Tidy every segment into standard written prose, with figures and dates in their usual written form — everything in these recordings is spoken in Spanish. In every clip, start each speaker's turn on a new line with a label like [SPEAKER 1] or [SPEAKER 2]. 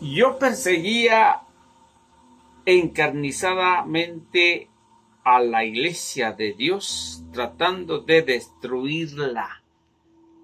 [SPEAKER 1] Yo perseguía encarnizadamente a la iglesia de Dios, tratando de destruirla.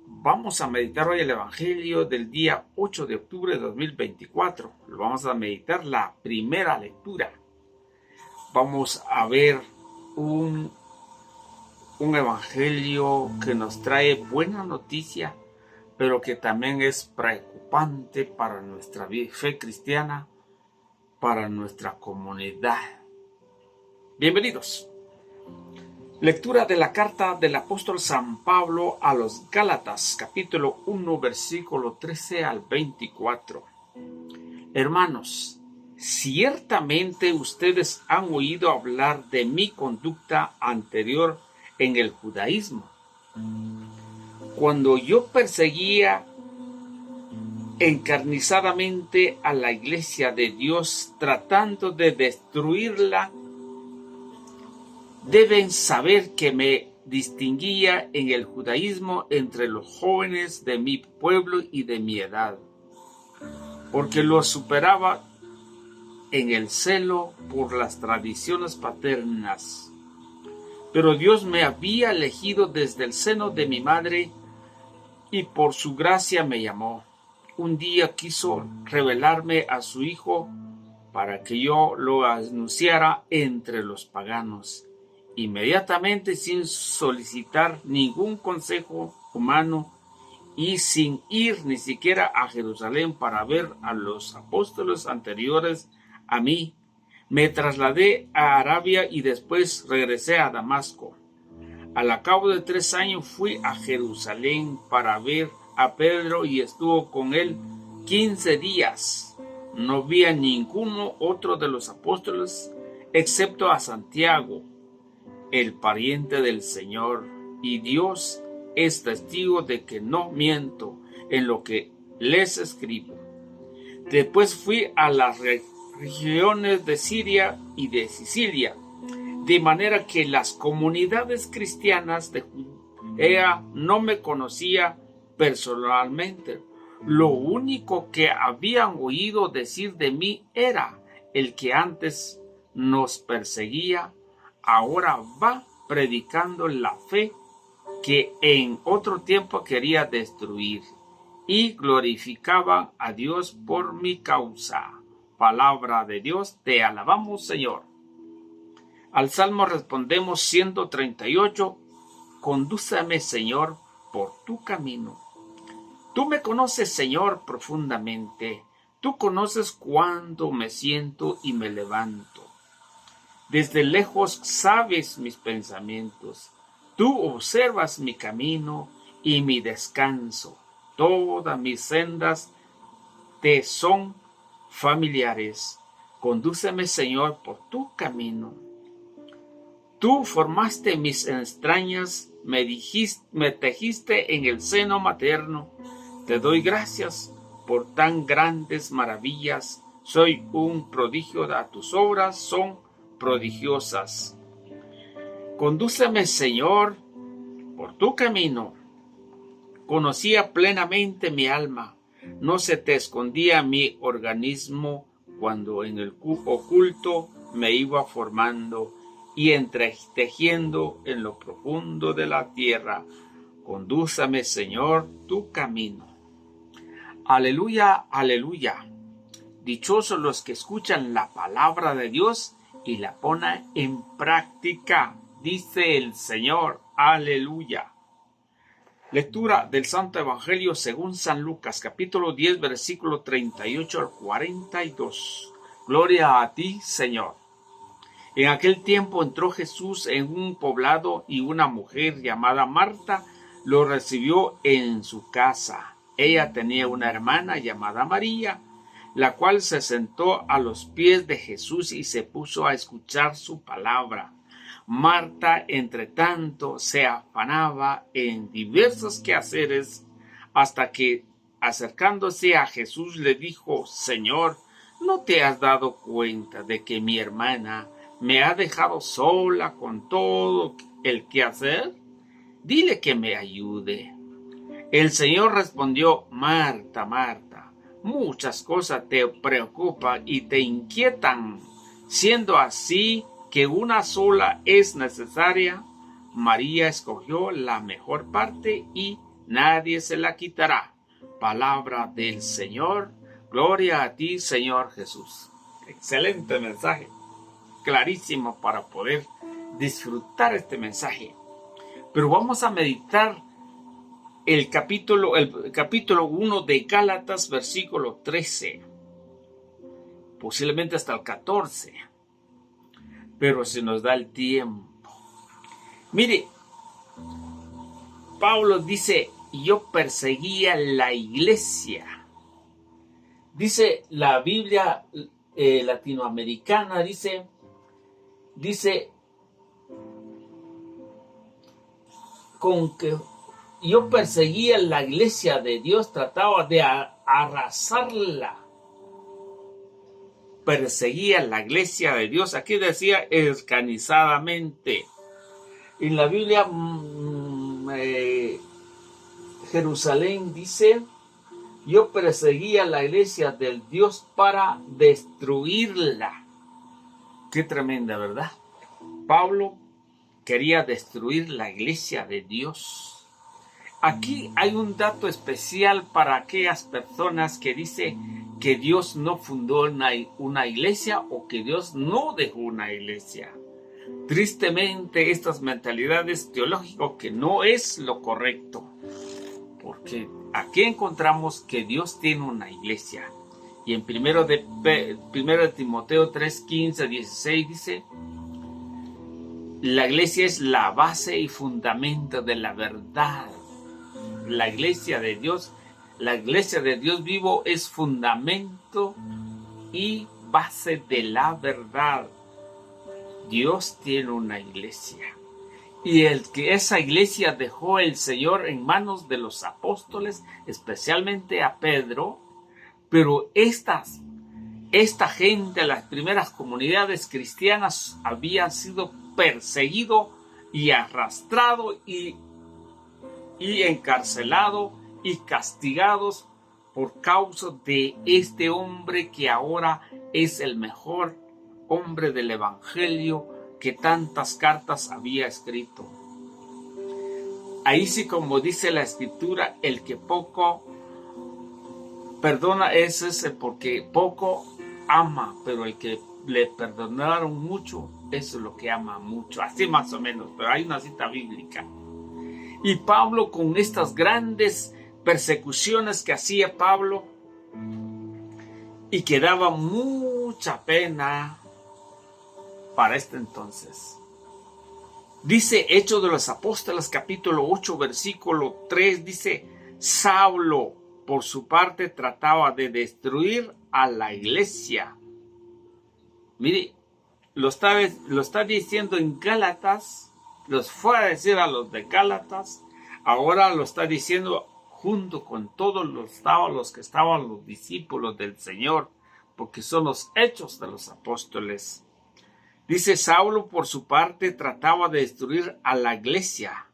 [SPEAKER 1] Vamos a meditar hoy el Evangelio del día 8 de octubre de 2024. Lo vamos a meditar la primera lectura. Vamos a ver un Evangelio que nos trae buena noticia, pero que también es preocupante para nuestra fe cristiana, para nuestra comunidad. Bienvenidos. Lectura de la carta del apóstol San Pablo a los Gálatas, capítulo 1, versículo 13 al 24. Hermanos, ciertamente ustedes han oído hablar de mi conducta anterior en el judaísmo, cuando yo perseguía encarnizadamente a la iglesia de Dios, tratando de destruirla. Deben saber que me distinguía en el judaísmo entre los jóvenes de mi pueblo y de mi edad, porque los superaba en el celo por las tradiciones paternas. Pero Dios me había elegido desde el seno de mi madre y por su gracia me llamó. Un día quiso revelarme a su Hijo para que yo lo anunciara entre los paganos. Inmediatamente, sin solicitar ningún consejo humano y sin ir ni siquiera a Jerusalén para ver a los apóstoles anteriores a mí, me trasladé a Arabia y después regresé a Damasco. Al cabo de 3 años fui a Jerusalén para ver a Pedro y estuvo con él 15 días. No vi a ninguno otro de los apóstoles excepto a Santiago, el pariente del Señor, y Dios es testigo de que no miento en lo que les escribo. Después fui a las regiones de Siria y de Sicilia, de manera que las comunidades cristianas de Judea no me conocía personalmente. Lo único que habían oído decir de mí era: el que antes nos perseguía, ahora va predicando la fe que en otro tiempo quería destruir, y glorificaba a Dios por mi causa. Palabra de Dios, te alabamos, Señor. Al Salmo respondemos 138, condúceme, Señor, por tu camino. Tú me conoces, Señor, profundamente. Tú conoces cuándo me siento y me levanto. Desde lejos sabes mis pensamientos. Tú observas mi camino y mi descanso. Todas mis sendas te son familiares. Condúceme, Señor, por tu camino. Tú formaste mis entrañas, me tejiste en el seno materno. Te doy gracias por tan grandes maravillas. Soy un prodigio, a tus obras son prodigiosas. Condúceme, Señor, por tu camino. Conocía plenamente mi alma. No se te escondía mi organismo cuando en el oculto me iba formando y entretejiendo en lo profundo de la tierra. Condúceme, Señor, tu camino. Aleluya, aleluya. Dichosos los que escuchan la palabra de Dios y la ponen en práctica, dice el Señor. Aleluya. Lectura del Santo Evangelio según San Lucas, capítulo 10, versículo 38 al 42. Gloria a ti, Señor. En aquel tiempo entró Jesús en un poblado y una mujer llamada Marta lo recibió en su casa. Ella tenía una hermana llamada María, la cual se sentó a los pies de Jesús y se puso a escuchar su palabra. Marta, entre tanto, se afanaba en diversos quehaceres, hasta que, acercándose a Jesús, le dijo: Señor, ¿no te has dado cuenta de que mi hermana me ha dejado sola con todo el quehacer? Dile que me ayude. El Señor respondió: Marta, Marta, muchas cosas te preocupan y te inquietan, siendo así que una sola es necesaria, María escogió la mejor parte y nadie se la quitará. Palabra del Señor. Gloria a ti, Señor Jesús. Excelente mensaje. Clarísimo para poder disfrutar este mensaje. Pero vamos a meditar el capítulo 1 de Gálatas, versículo 13. Posiblemente hasta el 14. Pero se nos da el tiempo. Mire, Pablo dice, yo perseguía la iglesia. Dice la Biblia latinoamericana, dice, con que yo perseguía la iglesia de Dios, trataba de arrasarla. Perseguía la iglesia de Dios. Aquí decía escarnizadamente. En la Biblia, Jerusalén dice, yo perseguía la iglesia del Dios para destruirla. Qué tremenda, ¿verdad? Pablo quería destruir la iglesia de Dios. Aquí hay un dato especial para aquellas personas que dicen que Dios no fundó una iglesia o que Dios no dejó una iglesia. Tristemente, estas mentalidades teológicas que no es lo correcto, porque aquí encontramos que Dios tiene una iglesia. Y en 1 de Timoteo 3, 15, 16 dice, la iglesia es la base y fundamento de la verdad. La iglesia de Dios vivo es fundamento y base de la verdad. Dios tiene una iglesia. Y esa iglesia dejó el Señor en manos de los apóstoles, especialmente a Pedro. Pero esta gente, las primeras comunidades cristianas, habían sido perseguido y arrastrado y encarcelado y castigados por causa de este hombre que ahora es el mejor hombre del evangelio que tantas cartas había escrito. Ahí sí, como dice la escritura, el que poco perdona es ese porque poco ama, pero el que le perdonaron mucho, eso es lo que ama mucho, así más o menos, pero hay una cita bíblica. Y Pablo, con estas grandes persecuciones que hacía Pablo, y que daba mucha pena para este entonces. Dice Hechos de los Apóstoles, capítulo 8, versículo 3, dice, Saulo, por su parte, trataba de destruir a la iglesia. Mire, lo está diciendo en Gálatas, los fue a decir a los de Gálatas, ahora lo está diciendo junto con todos los que estaban los discípulos del Señor, porque son los hechos de los apóstoles. Dice, Saulo por su parte trataba de destruir a la iglesia.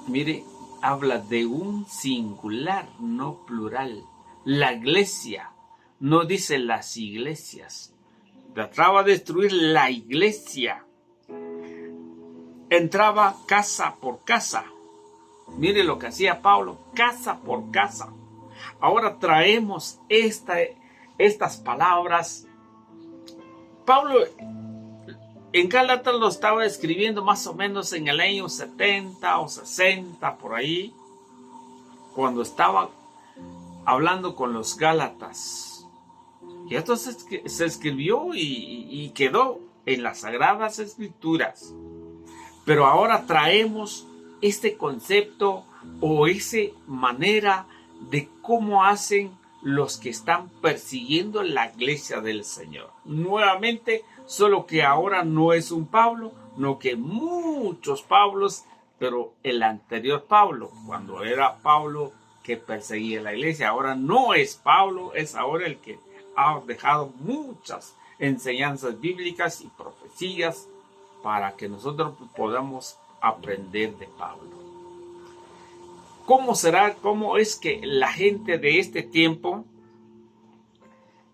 [SPEAKER 1] Mire, habla de un singular, no plural. La iglesia, no dice las iglesias. Trataba de destruir la iglesia. Entraba casa por casa. Mire lo que hacía Pablo, casa por casa. Ahora traemos estas palabras. Pablo en Gálatas lo estaba escribiendo más o menos en el año 70 o 60, por ahí, cuando estaba hablando con los Gálatas. Y esto se escribió y quedó en las Sagradas Escrituras. Pero ahora traemos este concepto o esa manera de cómo hacen los que están persiguiendo la iglesia del Señor. Nuevamente, solo que ahora no es un Pablo, no que muchos Pablos, pero el anterior Pablo, cuando era Pablo que perseguía la iglesia, ahora no es Pablo, es ahora el que ha dejado muchas enseñanzas bíblicas y profecías para que nosotros podamos aprender de Pablo. ¿Cómo será? ¿Cómo es que la gente de este tiempo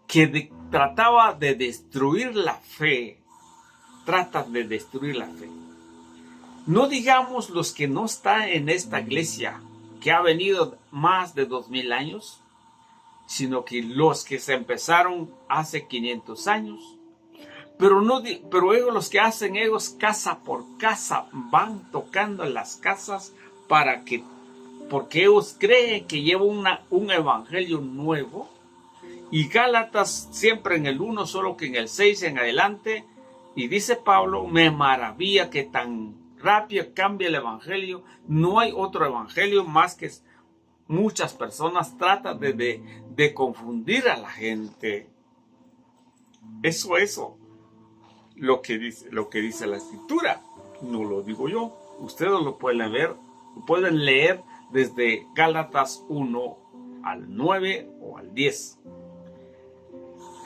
[SPEAKER 1] que trataba de destruir la fe, trata de destruir la fe? No digamos los que no están en esta iglesia, que ha venido más de 2000 años, sino que los que se empezaron hace 500 años. Pero ellos, los que hacen ellos, casa por casa, van tocando en las casas porque ellos creen que lleva un evangelio nuevo. Y Gálatas siempre en el 1, solo que en el 6 en adelante, y dice Pablo, me maravilla que tan rápido cambia el evangelio. No hay otro evangelio más que muchas personas tratan de confundir a la gente. Eso. Lo que dice la escritura, no lo digo yo. Ustedes lo pueden leer desde Gálatas 1 al 9 o al 10.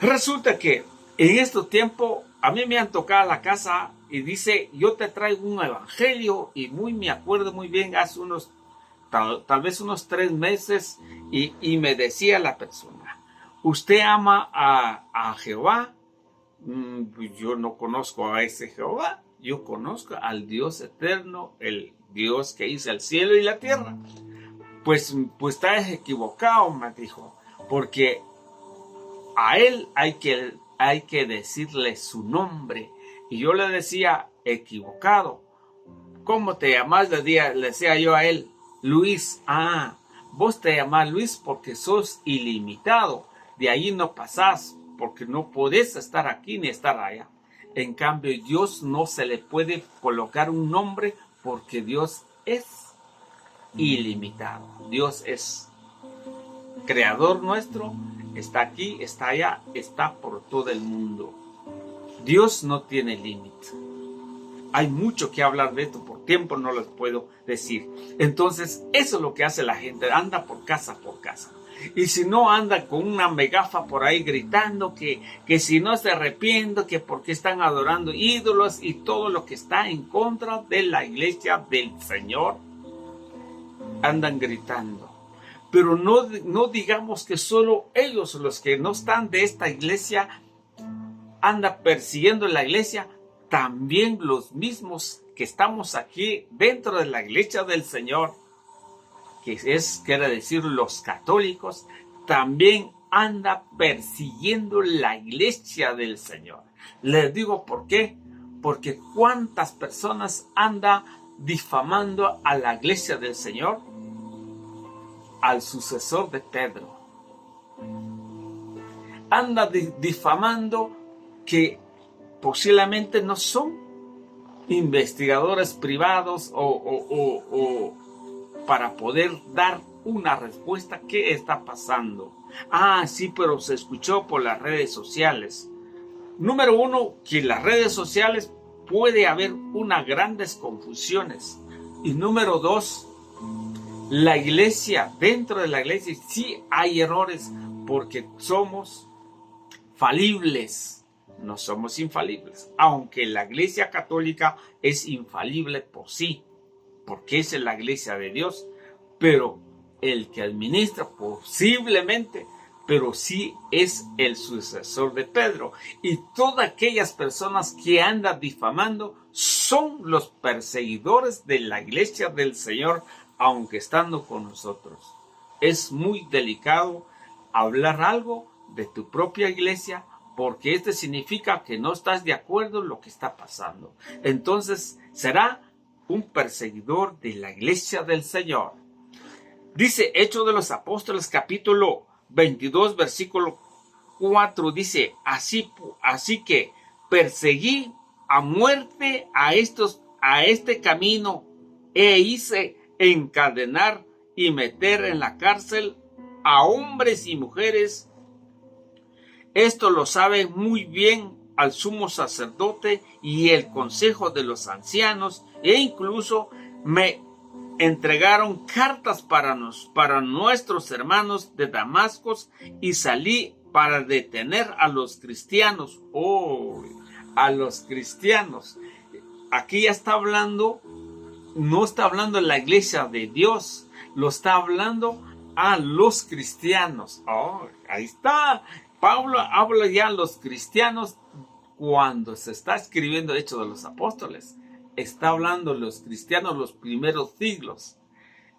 [SPEAKER 1] Resulta que en este tiempo a mí me han tocado la casa y dice, yo te traigo un evangelio, y me acuerdo muy bien, hace tal vez unos 3 meses, y me decía la persona, ¿usted ama a Jehová? Yo no conozco a ese Jehová, yo conozco al Dios eterno, el Dios que hizo el cielo y la tierra. Pues estás equivocado, me dijo, porque a él hay que decirle su nombre. Y yo le decía, equivocado. ¿Cómo te llamas? Le decía yo a él, Luis. Vos te llamás Luis porque sos ilimitado. De ahí no pasás, porque no podés estar aquí ni estar allá. En cambio, Dios no se le puede colocar un nombre porque Dios es ilimitado. Dios es creador nuestro, está aquí, está allá, está por todo el mundo. Dios no tiene límite. Hay mucho que hablar de esto, por tiempo no les puedo decir. Entonces, eso es lo que hace la gente, anda por casa por casa. Y si no, anda con una megafa por ahí gritando que si no se arrepienten, que porque están adorando ídolos y todo lo que está en contra de la iglesia del Señor, andan gritando. Pero no digamos que solo ellos, los que no están de esta iglesia, andan persiguiendo la iglesia. También los mismos que estamos aquí dentro de la iglesia del Señor, quiere decir los católicos, también anda persiguiendo la iglesia del Señor. Les digo por qué. Porque cuántas personas anda difamando a la iglesia del Señor, al sucesor de Pedro. Anda difamando que posiblemente no son investigadores privados o para poder dar una respuesta. ¿Qué está pasando? Sí, pero se escuchó por las redes sociales. Número 1, que en las redes sociales puede haber unas grandes confusiones. Y número 2, la iglesia, dentro de la iglesia sí hay errores, porque somos falibles, no somos infalibles. Aunque la iglesia católica es infalible por sí, porque es la iglesia de Dios, pero el que administra posiblemente, pero sí es el sucesor de Pedro. Y todas aquellas personas que andan difamando son los perseguidores de la iglesia del Señor, aunque estando con nosotros. Es muy delicado hablar algo de tu propia iglesia, porque significa que no estás de acuerdo en lo que está pasando. Entonces será un perseguidor de la iglesia del Señor. Dice Hechos de los Apóstoles, capítulo 22, versículo 4, dice, así que perseguí a muerte a este camino, e hice encadenar y meter en la cárcel a hombres y mujeres. Esto lo sabe muy bien al sumo sacerdote y el consejo de los ancianos, e incluso me entregaron cartas para nuestros hermanos de Damasco, y salí para detener a los cristianos. A los cristianos. Aquí ya está hablando, no está hablando de la iglesia de Dios. lo está hablando a los cristianos. Oh, ahí está. Pablo habla ya a los cristianos cuando se está escribiendo Hechos de los Apóstoles. Está hablando a los cristianos los primeros siglos.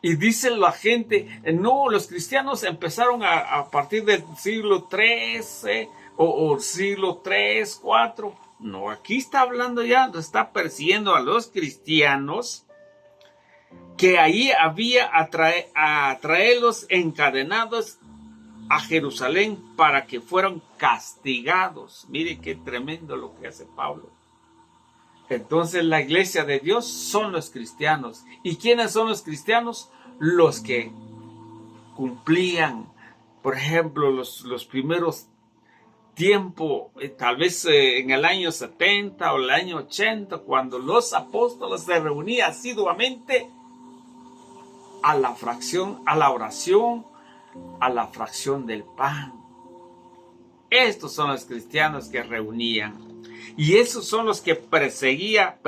[SPEAKER 1] Y dice la gente, no, los cristianos empezaron a partir del siglo XIII o siglo III, IV. No, aquí está hablando ya, está persiguiendo a los cristianos que ahí había a traerlos encadenados a Jerusalén para que fueran castigados. Mire qué tremendo lo que hace Pablo. Entonces la iglesia de Dios son los cristianos. ¿Y quiénes son los cristianos? Los que cumplían, por ejemplo, los primeros tiempos, tal vez en el año 70 o el año 80, cuando los apóstoles se reunían asiduamente a la oración, a la fracción del pan. Estos son los cristianos que reunían. Y esos son los que perseguía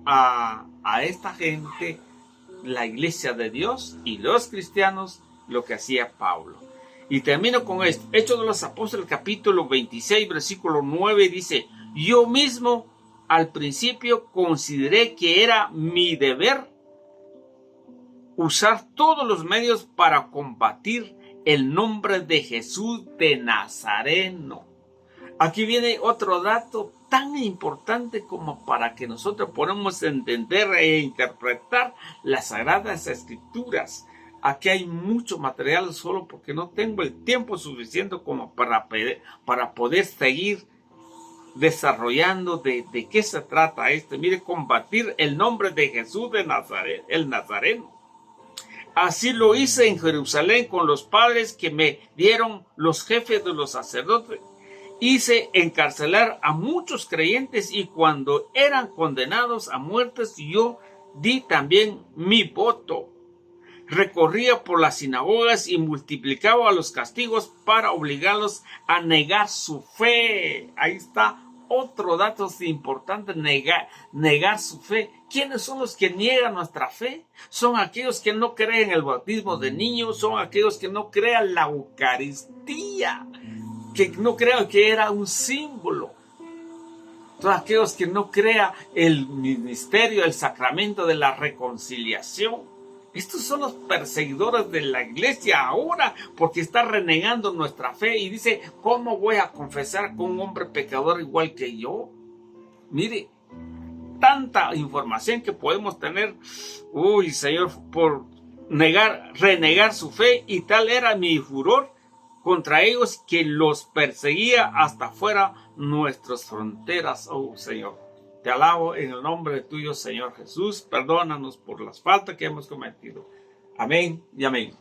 [SPEAKER 1] a esta gente, la iglesia de Dios y los cristianos, lo que hacía Pablo. Y termino con esto. Hechos de los Apóstoles, capítulo 26, versículo 9, dice: yo mismo al principio consideré que era mi deber usar todos los medios para combatir el nombre de Jesús de Nazareno. Aquí viene otro dato tan importante como para que nosotros podamos entender e interpretar las Sagradas Escrituras. Aquí hay mucho material solo porque no tengo el tiempo suficiente como para poder seguir desarrollando de qué se trata esto. Mire, combatir el nombre de Jesús de Nazaret, el Nazareno. Así lo hice en Jerusalén con los padres que me dieron los jefes de los sacerdotes. Hice encarcelar a muchos creyentes y cuando eran condenados a muertes yo di también mi voto. Recorría por las sinagogas y multiplicaba los castigos para obligarlos a negar su fe. Ahí está otro dato importante, negar su fe. ¿Quiénes son los que niegan nuestra fe? Son aquellos que no creen en el bautismo de niños, son aquellos que no creen la Eucaristía, que no crean que era un símbolo. Todos aquellos que no crean el ministerio, el sacramento de la reconciliación. Estos son los perseguidores de la iglesia ahora, porque está renegando nuestra fe y dice, ¿cómo voy a confesar con un hombre pecador igual que yo? Mire, tanta información que podemos tener, uy, Señor, por renegar su fe, y tal era mi furor contra ellos que los perseguía hasta fuera nuestras fronteras. Oh, Señor, te alabo en el nombre de tuyo, Señor Jesús. Perdónanos por las faltas que hemos cometido. Amén y amén.